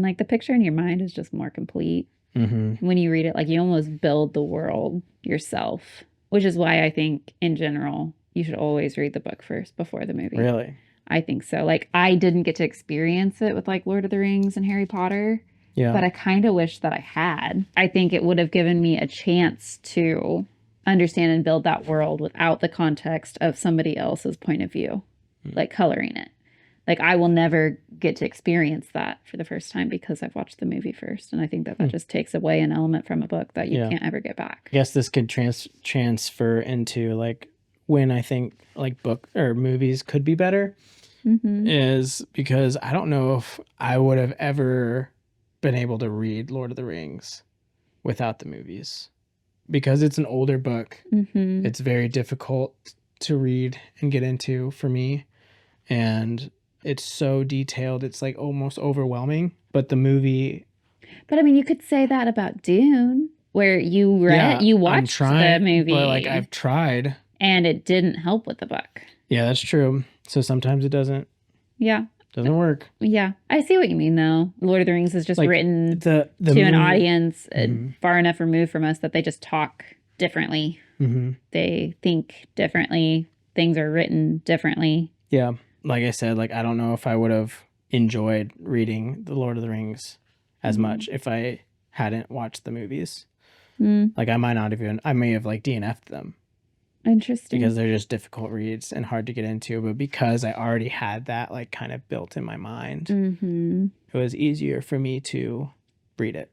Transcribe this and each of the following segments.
And like the picture in your mind is just more complete. When you read it, like you almost build the world yourself, which is why I think in general you should always read the book first before the movie. Really? I think so. Like I didn't get to experience it with like Lord of the Rings and Harry Potter, Yeah. but I kind of wish that I had. I think it would have given me a chance to understand and build that world without the context of somebody else's point of view, like coloring it. Like I will never get to experience that for the first time because I've watched the movie first, and I think that just takes away an element from a book that you can't ever get back. I guess this could transfer into like when I think like book or movies could be better is because I don't know if I would have ever been able to read Lord of the Rings without the movies because it's an older book. It's very difficult to read and get into for me, and it's so detailed. It's like almost overwhelming. But the movie. But I mean, you could say that about Dune, where you watched the movie, but like I've tried, and it didn't help with the book. Yeah, that's true. So sometimes it doesn't. Yeah. Doesn't work. Yeah. I see what you mean, though. Lord of the Rings is just like written the to an audience far enough removed from us that they just talk differently. They think differently. Things are written differently. Yeah. Like I said, like I don't know if I would have enjoyed reading The Lord of the Rings as much if I hadn't watched the movies. Like I may have like DNF'd them. Interesting. Because they're just difficult reads and hard to get into. But because I already had that like kind of built in my mind, it was easier for me to read it.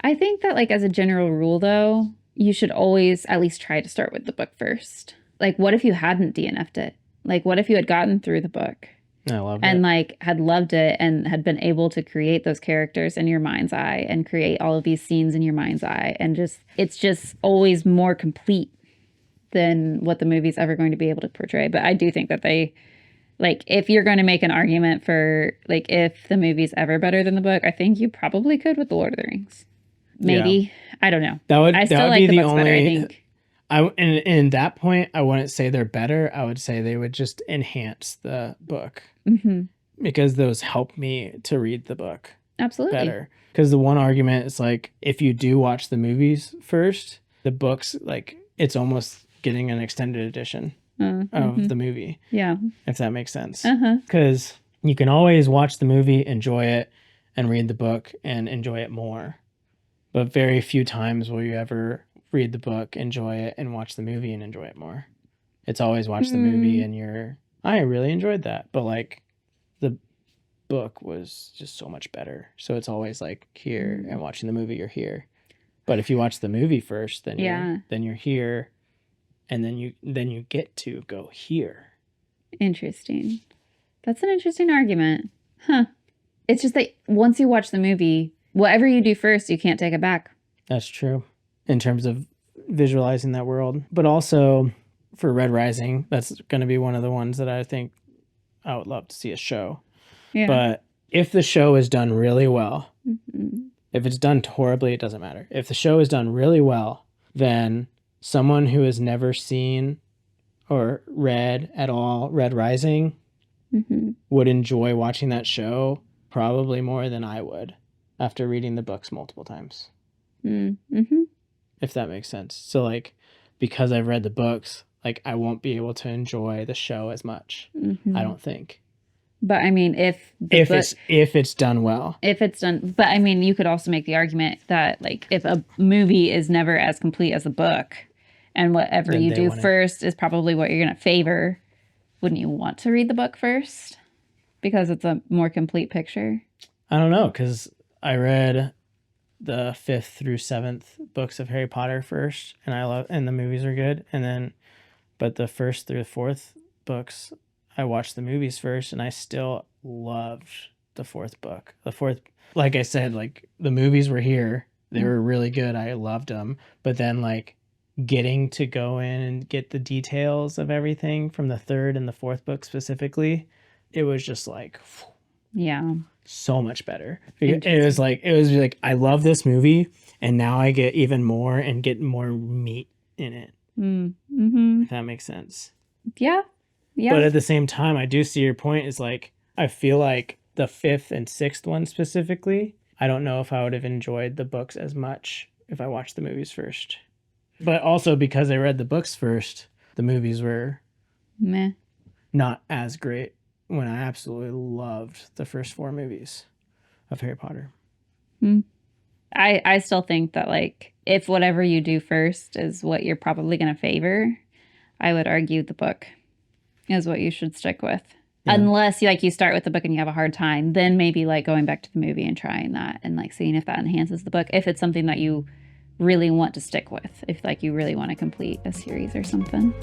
I think that like as a general rule, though, you should always at least try to start with the book first. Like what if you hadn't DNF'd it? Like what if you had gotten through the book? I loved it. And like had loved it and had been able to create those characters in your mind's eye and create all of these scenes in your mind's eye. And it's just always more complete than what the movie's ever going to be able to portray. But I do think that they, like, if you're going to make an argument for, like, if the movie's ever better than the book, I think you probably could with The Lord of the Rings. Maybe. Yeah. I don't know. I still like the books better, I think. In that point, I wouldn't say they're better. I would say they would just enhance the book. Because those help me to read the book. Absolutely. Better. Because the one argument is, like, if you do watch the movies first, the books, like, it's almost getting an extended edition of the movie. Yeah. If that makes sense. Because you can always watch the movie, enjoy it, and read the book and enjoy it more. But very few times will you ever read the book, enjoy it, and watch the movie and enjoy it more. It's always watch the movie and I really enjoyed that. But like the book was just so much better. So it's always like here and watching the movie, you're here. But if you watch the movie first, then you're here. And then you get to go here. Interesting. That's an interesting argument. Huh. It's just that once you watch the movie, whatever you do first, you can't take it back. That's true. In terms of visualizing that world. But also for Red Rising, that's going to be one of the ones that I think I would love to see a show. Yeah. But if the show is done really well, if it's done horribly, it doesn't matter. If the show is done really well, then someone who has never seen or read at all Red Rising would enjoy watching that show probably more than I would after reading the books multiple times. If that makes sense. So like, because I've read the books, like I won't be able to enjoy the show as much. I don't think. But I mean, if it's done well, but I mean, you could also make the argument that like if a movie is never as complete as a book, and whatever then you do first is probably what you're going to favor, wouldn't you want to read the book first because it's a more complete picture? I don't know, because I read the 5th through 7th books of Harry Potter first, and the movies are good, but the 1st through the 4th books, I watched the movies first, and I still loved the 4th book. The 4th, like I said, like the movies were here, they were really good, I loved them, but then like getting to go in and get the details of everything from the 3rd and the 4th book specifically, it was just like, so much better. It was like I love this movie, and now I get even more and get more meat in it. If that makes sense. Yeah. But at the same time, I do see your point. Is like I feel like the 5th and 6th one specifically I don't know if I would have enjoyed the books as much if I watched the movies first. But also because I read the books first, the movies were Meh. not as great when I absolutely loved the first 4 movies of Harry Potter. I still think that like if whatever you do first is what you're probably going to favor, I would argue the book is what you should stick with. Yeah. Unless you start with the book and you have a hard time, then maybe like going back to the movie and trying that and like seeing if that enhances the book. If it's something that you really want to stick with, if like you really want to complete a series or something.